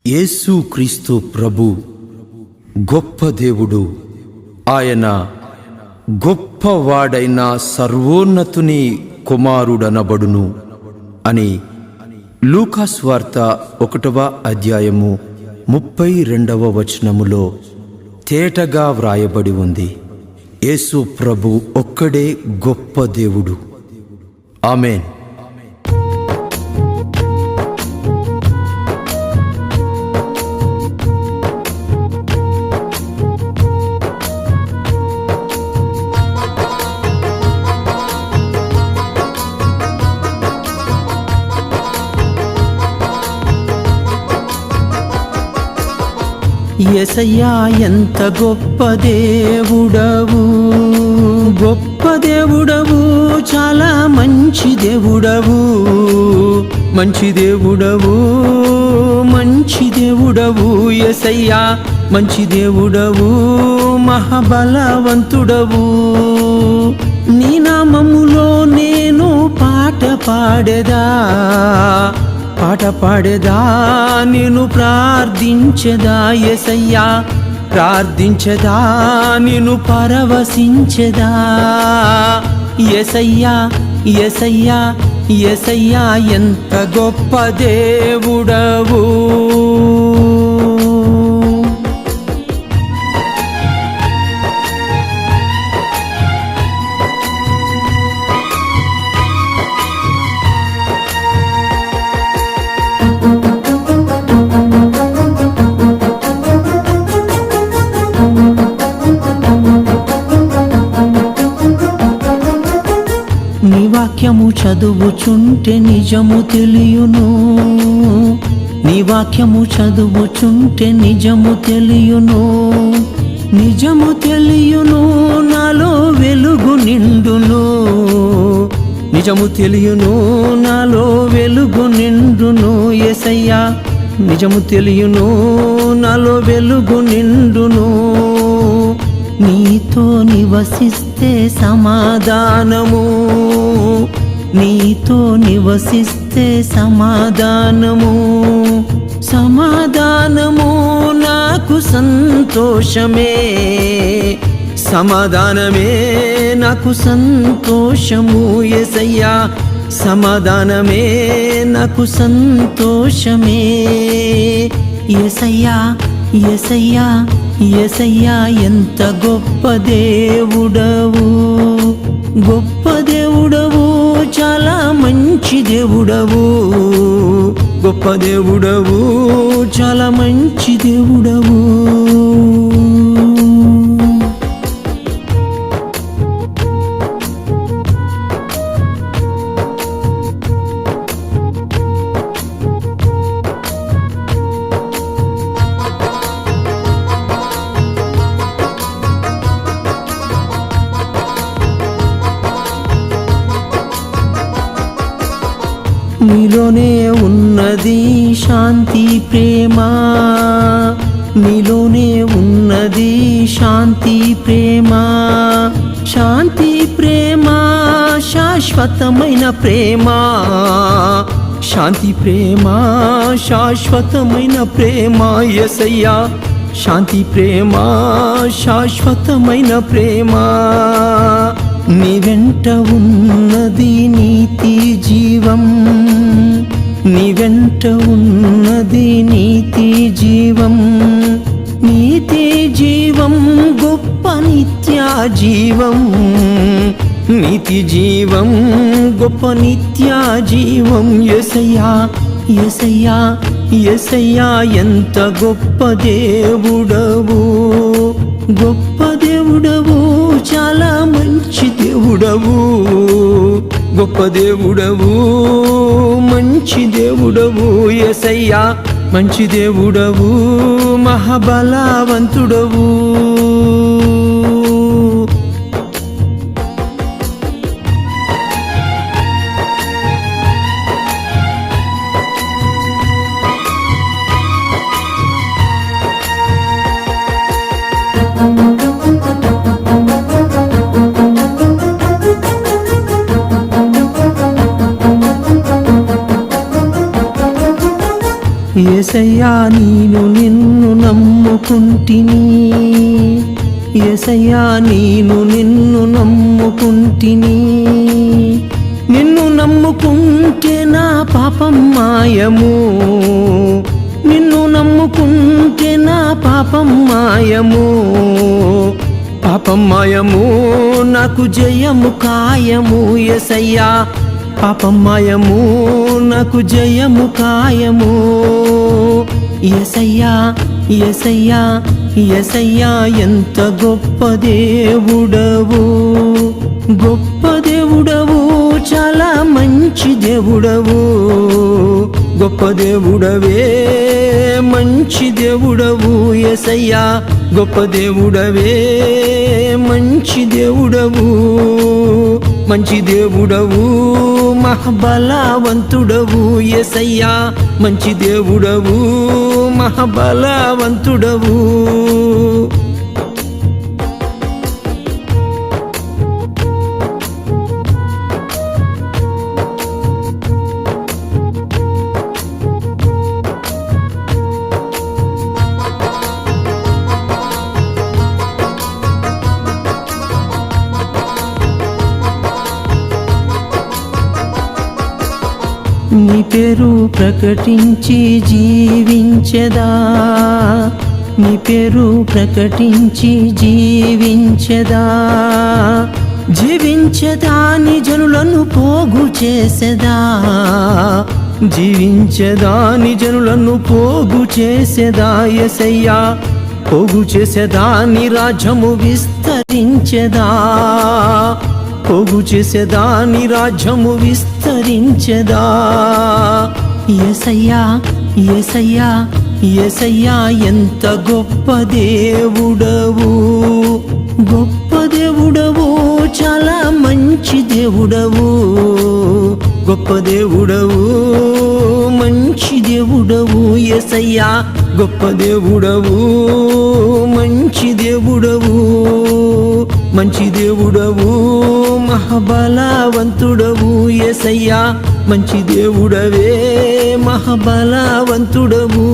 యేసు క్రీస్తు ప్రభు గొప్ప దేవుడు. ఆయన గొప్పవాడైన సర్వోన్నతుని కుమారుడనబడును అని లూకాసు వార్త 1వ అధ్యాయము 32వ వచనములో తేటగా వ్రాయబడి ఉంది. యేసు ప్రభు ఒక్కడే గొప్ప దేవుడు. ఆమేన్. యేసయ్యా ఎంత గొప్ప దేవుడవు, గొప్ప దేవుడవు, చాలా మంచి దేవుడవు, మంచి దేవుడవు, మంచి దేవుడవు. యేసయ్యా మంచి దేవుడవు, మహాబలవంతుడవు. నీ నామములో నేను పాట పాడేదా, నేను ప్రార్థించెదా. యేసయ్యా ప్రార్థించెదా, నేను పరవశించెదా. యేసయ్యా యేసయ్యా యేసయ్యా ఎంత గొప్ప దేవుడవు. నీ వాక్యము చదువుచుంటే నిజము తెలియును, నీ వాక్యము చదువుచుంటే నిజము తెలియును, నిజము తెలియును, నాలో వెలుగు నిండును, నిజము తెలియును, నాలో వెలుగు నిండును. యేసయ్యా నిజము తెలియును, నాలో వెలుగు నిండును. నీతో నివసిస్తే సమాధానము, నీతో నివసిస్తే సమాధానము, సమాధానము నాకు సంతోషమే, సమాధానమే నాకు సంతోషము. యేసయ్యా సమాధానమే నాకు సంతోషమే. యేసయ్యా యేసయ్యా యేసయ్యా ఎంత గొప్ప దేవుడవు, గొప్ప దేవుడవు, చాలా మంచి దేవుడవు, గొప్ప దేవుడవు, చాలా మంచి దేవుడవు. నీలోనే ఉన్నది శాంతి ప్రేమ, నీలోనే ఉన్నది శాంతి ప్రేమ, శాంతి ప్రేమ, శాశ్వతమైన ప్రేమ, శాంతి ప్రేమ, శాశ్వతమైన ప్రేమ. యేసయ్యా శాంతి ప్రేమ, శాశ్వతమైన ప్రేమ. నీ వెంట ఉన్నది నీతి జీవం, నీ వెంట ఉన్నది నీతి జీవం, నీతి జీవం, గొప్ప నిత్య జీవం, నీతి జీవం, గొప్ప నిత్య జీవం. యేసయ్యా యేసయ్యా యేసయ్యా ఎంత గొప్ప దేవుడవు, గొప్ప దేవుడవు, చాలా మంచి దేవుడవు, గొప్ప దేవుడవు, మంచి దేవుడవు. యేసయ్యా మంచి దేవుడవు, మహాబలవంతుడవు. యేసయ్యా నిన్ను నమ్ముకుంటిని, యేసయ్యా నిన్ను నమ్ముకుంటిని. నిన్ను నమ్ముకుంటే నా పాపం మాయము, నిన్ను నమ్ముకుంటే నా పాపం మాయము, పాపం మాయము నాకు జయము ఖాయము. యేసయ్యా పాపం మాయము నాకు జయము ఖాయము. యేసయ్యా యేసయ్యా యేసయ్యా ఎంత గొప్ప దేవుడవు, గొప్ప దేవుడవు, చాలా మంచి దేవుడవు, గొప్ప దేవుడవే మంచి దేవుడవు. యేసయ్యా గొప్ప దేవుడవే మంచి దేవుడవు, మంచి దేవుడవు, మహాబలవంతుడవు. యేసయ్యా మంచి దేవుడవు, మహాబలవంతుడవు. నీ పేరు ప్రకటించి జీవించెదా, నీ పేరు ప్రకటించి జీవించెదా, జీవించెదా నీ జనులను పోగు చేసెదా, జీవించెదా నీ జనులను పోగు చేసెదా. యేసయ్యా పోగు చేసెదా నీ రాజ్యము విస్తరించెదా, పోగు చేసెదా నీ రాజ్యము విస్తరించెదా. యేసయ్యా యేసయ్యా యేసయ్యా ఎంత గొప్ప దేవుడవు, గొప్ప దేవుడవు, చాలా మంచి దేవుడవు, గొప్ప దేవుడవు, మంచి దేవుడవు. యేసయ్యా గొప్ప దేవుడవు, మంచి దేవుడవు, మంచి దేవుడవు, మహాబలవంతుడవు. యేసయ్యా మంచి దేవుడవే మహాబలవంతుడవు.